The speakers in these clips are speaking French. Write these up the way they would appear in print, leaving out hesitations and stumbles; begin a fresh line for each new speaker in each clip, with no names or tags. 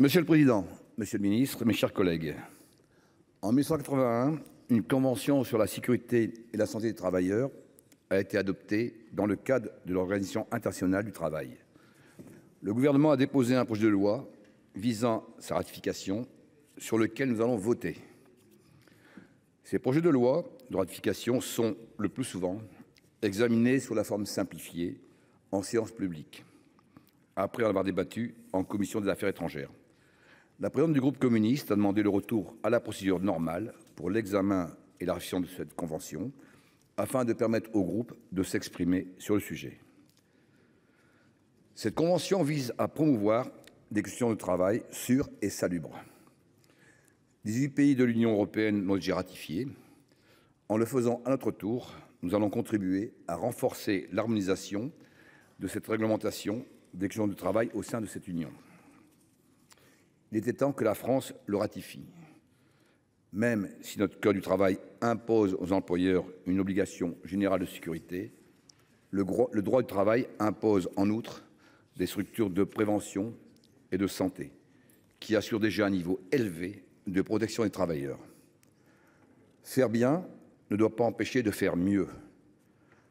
Monsieur le président, monsieur le ministre, mes chers collègues, en 1981, une convention sur la sécurité et la santé des travailleurs a été adoptée dans le cadre de l'Organisation internationale du travail. Le gouvernement a déposé un projet de loi visant sa ratification sur lequel nous allons voter. Ces projets de loi de ratification sont le plus souvent examinés sous la forme simplifiée en séance publique, après en avoir débattu en commission des affaires étrangères. La présidente du groupe communiste a demandé le retour à la procédure normale pour l'examen et la ratification de cette convention, afin de permettre au groupe de s'exprimer sur le sujet. Cette convention vise à promouvoir des conditions de travail sûres et salubres. 18 pays de l'Union européenne l'ont déjà ratifiée. En le faisant à notre tour, nous allons contribuer à renforcer l'harmonisation de cette réglementation des conditions de travail au sein de cette union. Il était temps que la France le ratifie. Même si notre code du travail impose aux employeurs une obligation générale de sécurité, le droit du travail impose en outre des structures de prévention et de santé qui assurent déjà un niveau élevé de protection des travailleurs. Faire bien ne doit pas empêcher de faire mieux.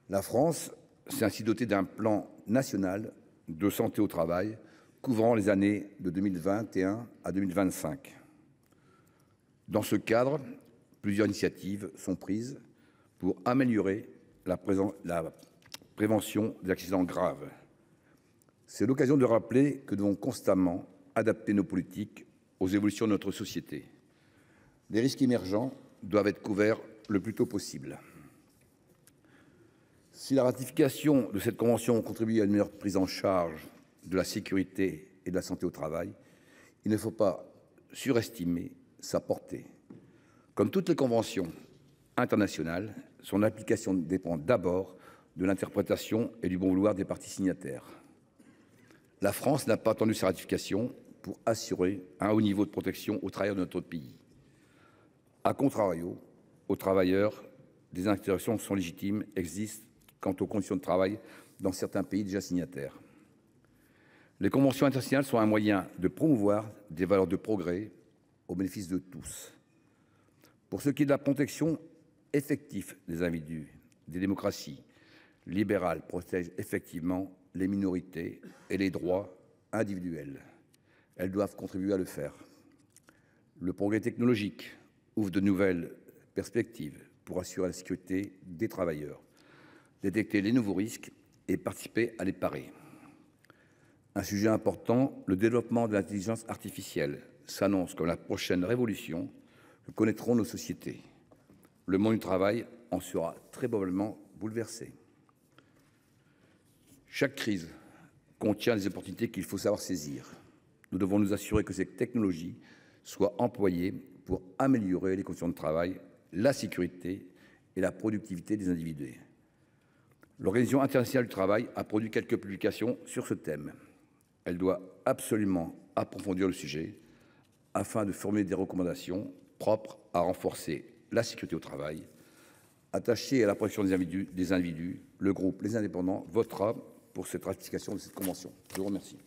La France s'est ainsi dotée d'un plan national de santé au travail couvrant les années de 2021 à 2025. Dans ce cadre, plusieurs initiatives sont prises pour améliorer la prévention des accidents graves. C'est l'occasion de rappeler que nous devons constamment adapter nos politiques aux évolutions de notre société. Les risques émergents doivent être couverts le plus tôt possible. Si la ratification de cette convention contribue à une meilleure prise en charge de la sécurité et de la santé au travail, il ne faut pas surestimer sa portée. Comme toutes les conventions internationales, son application dépend d'abord de l'interprétation et du bon vouloir des parties signataires. La France n'a pas attendu sa ratification pour assurer un haut niveau de protection aux travailleurs de notre pays. A contrario, aux travailleurs, des interrogations sont légitimes existent quant aux conditions de travail dans certains pays déjà signataires. Les conventions internationales sont un moyen de promouvoir des valeurs de progrès au bénéfice de tous. Pour ce qui est de la protection effective des individus, des démocraties libérales protègent effectivement les minorités et les droits individuels. Elles doivent contribuer à le faire. Le progrès technologique ouvre de nouvelles perspectives pour assurer la sécurité des travailleurs, détecter les nouveaux risques et participer à les parer. Un sujet important, le développement de l'intelligence artificielle s'annonce comme la prochaine révolution que connaîtront nos sociétés. Le monde du travail en sera très probablement bouleversé. Chaque crise contient des opportunités qu'il faut savoir saisir. Nous devons nous assurer que ces technologies soient employées pour améliorer les conditions de travail, la sécurité et la productivité des individus. L'Organisation internationale du travail a produit quelques publications sur ce thème. Elle doit absolument approfondir le sujet afin de formuler des recommandations propres à renforcer la sécurité au travail. Attaché à la protection des individus, le groupe Les Indépendants votera pour cette ratification de cette convention. Je vous remercie.